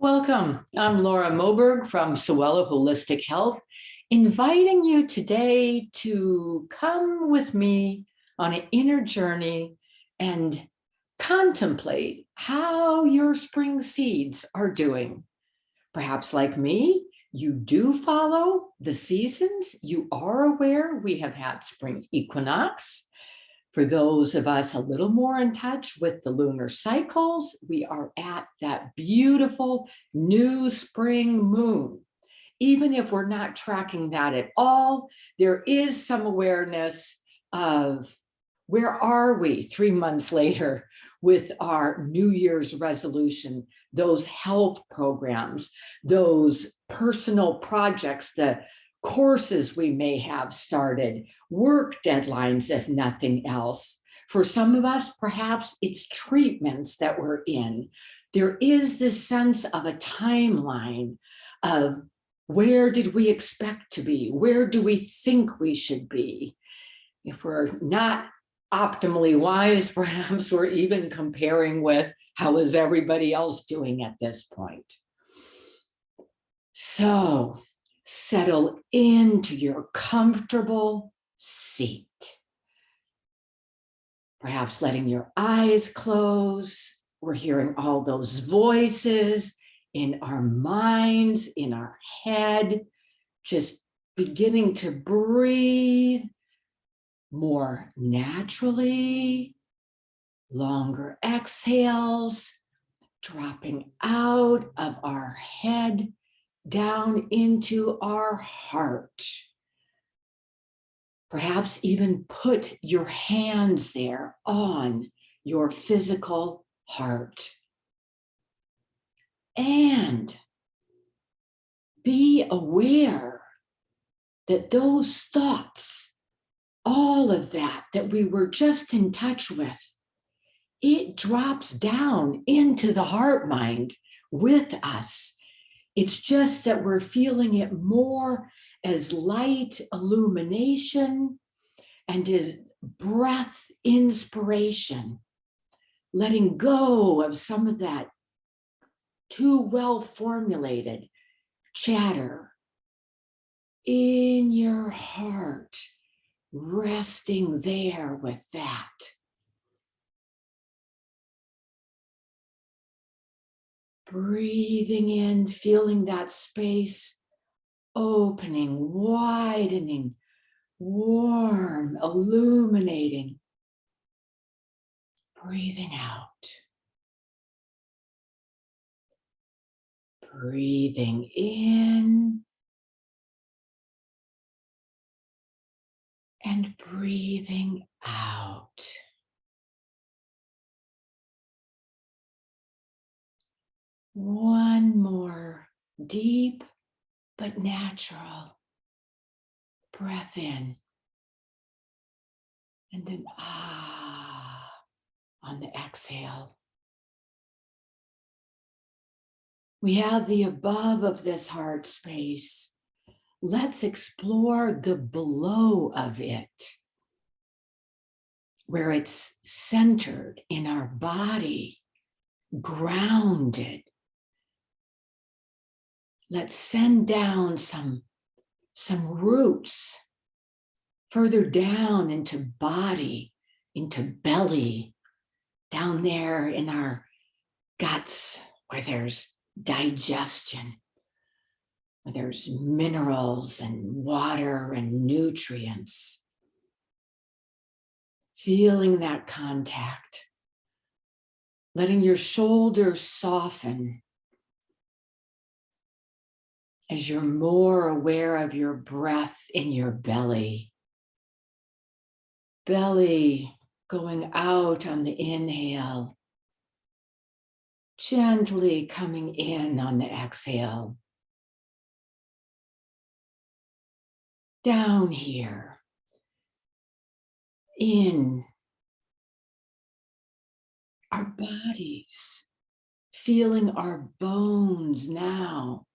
Welcome. I'm Laura Moberg from Sewella Holistic Health, inviting you today to come with me on an inner journey and contemplate how your spring seeds are doing. Perhaps like me, you do follow the seasons. You are aware we have had spring equinox. For those of us a little more in touch with the lunar cycles, we are at that beautiful new spring moon. Even if we're not tracking that at all, there is some awareness of where are we 3 months later with our New Year's resolution, those health programs, those personal projects, the courses we may have started, work deadlines, if nothing else. For some of us, perhaps it's treatments that we're in. There is this sense of a timeline of where did we expect to be? Where do we think we should be? If we're not optimally wise, perhaps we're even comparing with how is everybody else doing at this point. So settle into your comfortable seat. Perhaps letting your eyes close. We're hearing all those voices in our minds, in our head, just beginning to breathe more naturally, longer exhales, dropping out of our head down into our heart. Perhaps even put your hands there on your physical heart. And be aware that those thoughts, all of that we were just in touch with, it drops down into the heart mind with us. It's just that we're feeling it more as light illumination and as breath inspiration, letting go of some of that too well formulated chatter in your heart, resting there with that. Breathing in, feeling that space opening, widening, warm, illuminating. Breathing out. Breathing in. And breathing out. One more deep but natural breath in. And then on the exhale. We have the above of this heart space. Let's explore the below of it, where it's centered in our body, grounded. Let's send down some roots further down into body, into belly, down there in our guts where there's digestion, where there's minerals and water and nutrients. Feeling that contact, letting your shoulders soften as you're more aware of your breath in your belly. Belly going out on the inhale, gently coming in on the exhale. Down here, in our bodies, feeling our bones now,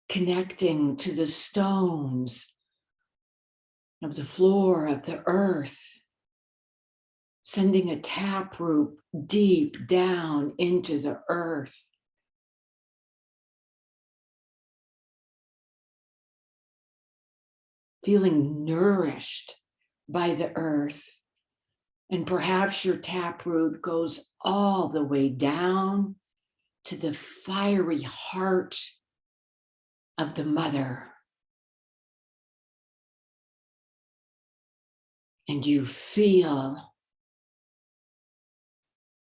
connecting to the stones of the floor of the earth, sending a taproot deep down into the earth, feeling nourished by the earth. And perhaps your taproot goes all the way down to the fiery heart of the mother. And you feel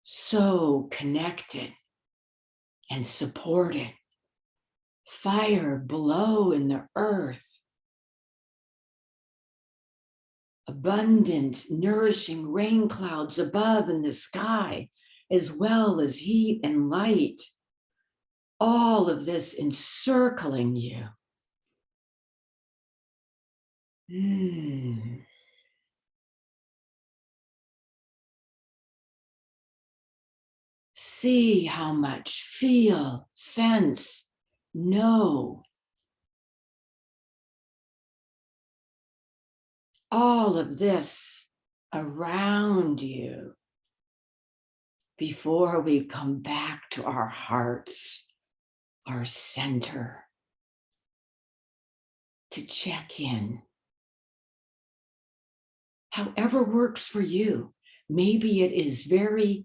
so connected and supported. Fire below in the earth. Abundant, nourishing rain clouds above in the sky, as well as heat and light. All of this encircling you. See how much, feel, sense, know. All of this around you before we come back to our hearts, our center, to check in. However works for you. Maybe it is very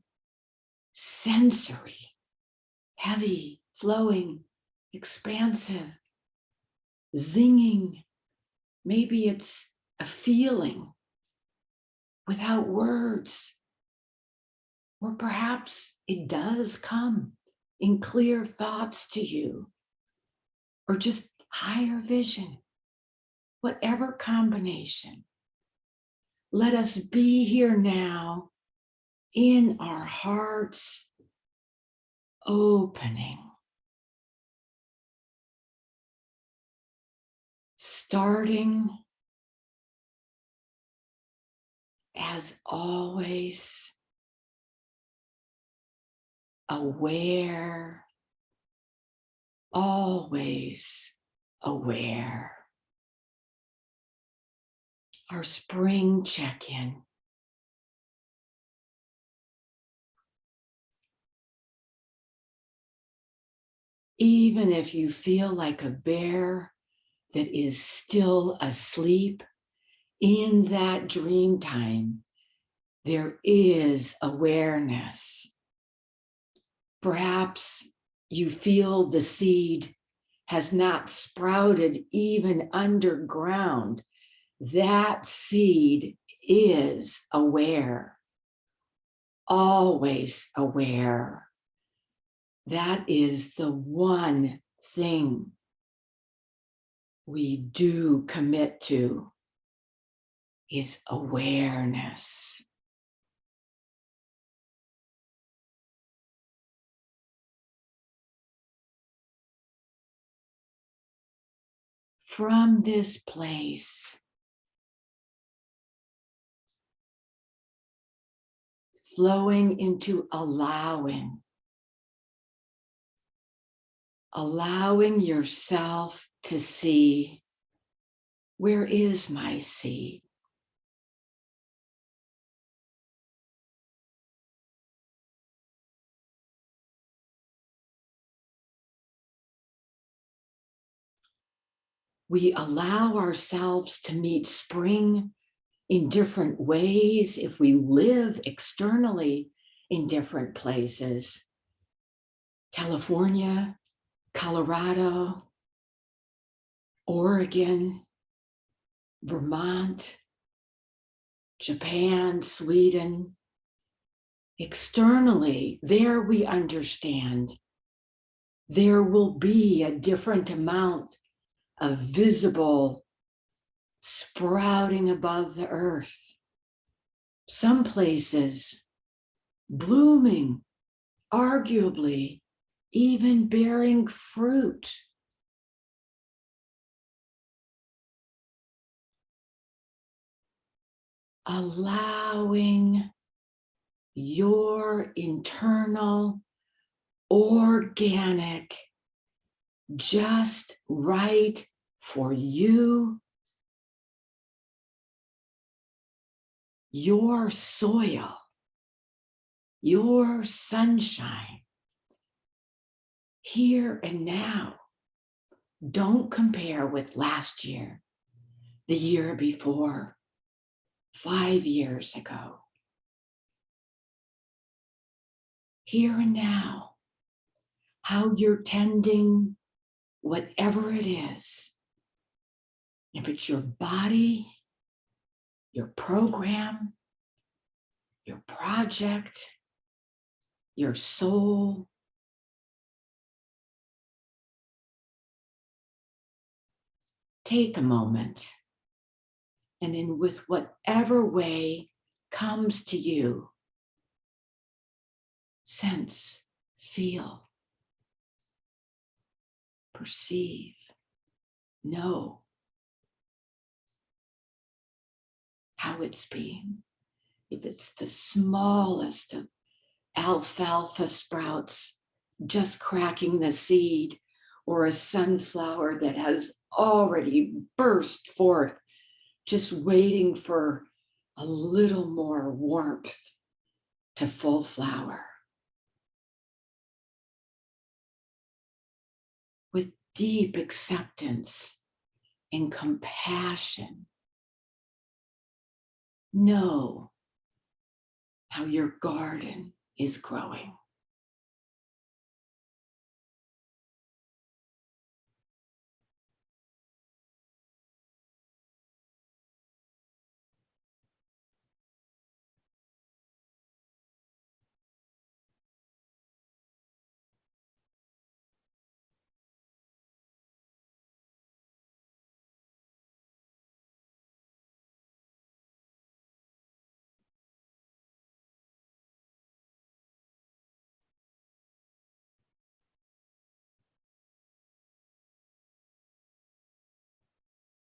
sensory, heavy, flowing, expansive, zinging. Maybe it's a feeling without words. Or perhaps it does come in clear thoughts to you, or just higher vision, whatever combination. Let us be here now in our hearts opening. Starting, as always, aware, always aware. Our spring check-in. Even if you feel like a bear that is still asleep, in that dream time, there is awareness. Perhaps you feel the seed has not sprouted even underground. That seed is aware, always aware. That is the one thing we do commit to, is awareness. From this place, flowing into allowing yourself to see, where is my seed? We allow ourselves to meet spring in different ways if we live externally in different places. California, Colorado, Oregon, Vermont, Japan, Sweden. Externally, there we understand there will be a different amount of visible sprouting above the earth. Some places blooming, arguably even bearing fruit. Allowing your internal, organic, just right for you, your soil, your sunshine, here and now. Don't compare with last year. the year before, 5 years ago. Here and now, how you're tending whatever it is. If it's your body, your program, your project, your soul. Take a moment, and in with whatever way comes to you, sense, feel, perceive, know how it's being. If it's the smallest of alfalfa sprouts just cracking the seed, or a sunflower that has already burst forth, just waiting for a little more warmth to full flower. With deep acceptance and compassion, know how your garden is growing.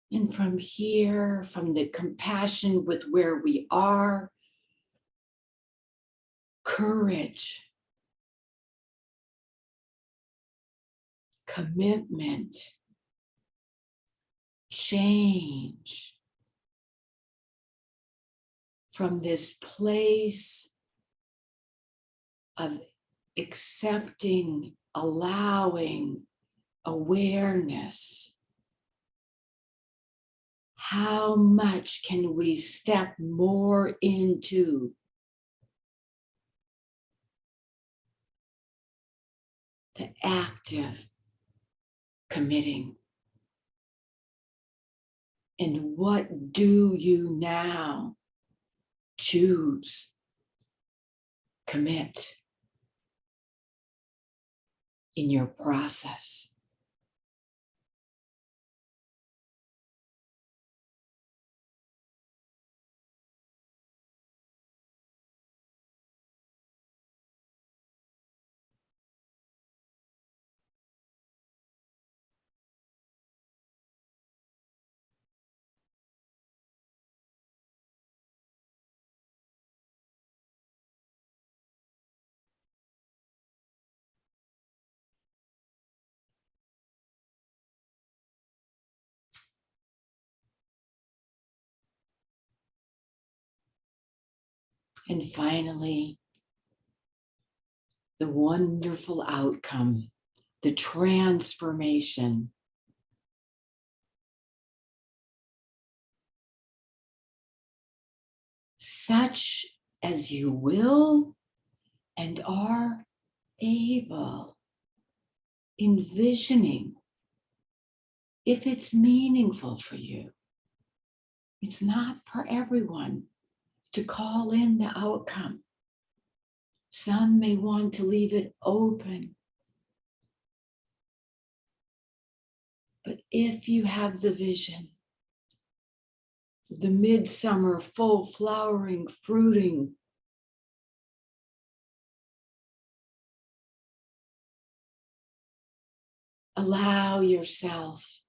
And from here, from the compassion with where we are, courage, commitment, change, from this place of accepting, allowing, awareness. How much can we step more into the active committing? And what do you now choose? Commit in your process. And finally, the wonderful outcome, the transformation. Such as you will and are able, envisioning, if it's meaningful for you. It's not for everyone to call in the outcome. Some may want to leave it open. But if you have the vision, the midsummer full flowering, fruiting, allow yourself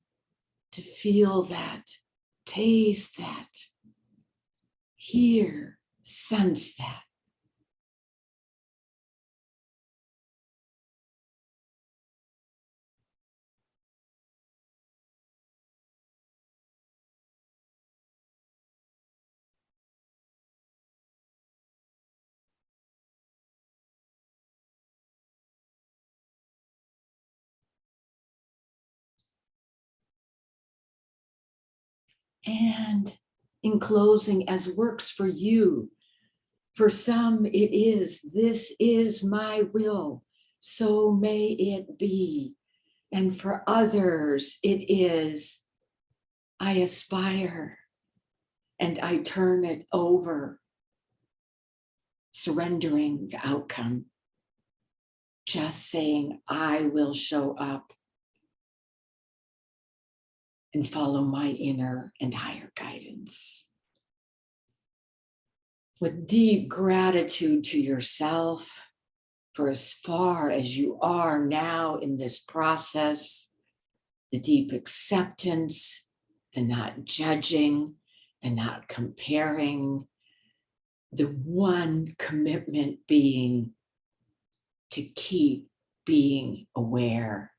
to feel that, taste that, hear, sense that. And in closing, as works for you, for some it is, this is my will, so may it be. And for others it is, I aspire and I turn it over, surrendering the outcome, just saying, I will show up and follow my inner and higher guidance. With deep gratitude to yourself for as far as you are now in this process, the deep acceptance, the not judging, the not comparing, the one commitment being to keep being aware.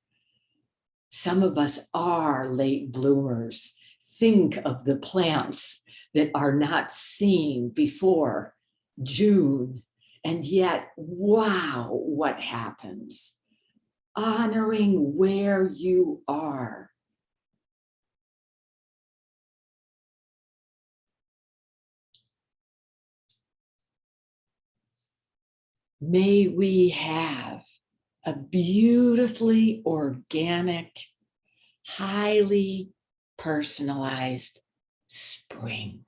Some of us are late bloomers. Think of the plants that are not seen before June. And yet, wow, what happens? Honoring where you are. May we have a beautifully organic, highly personalized spring.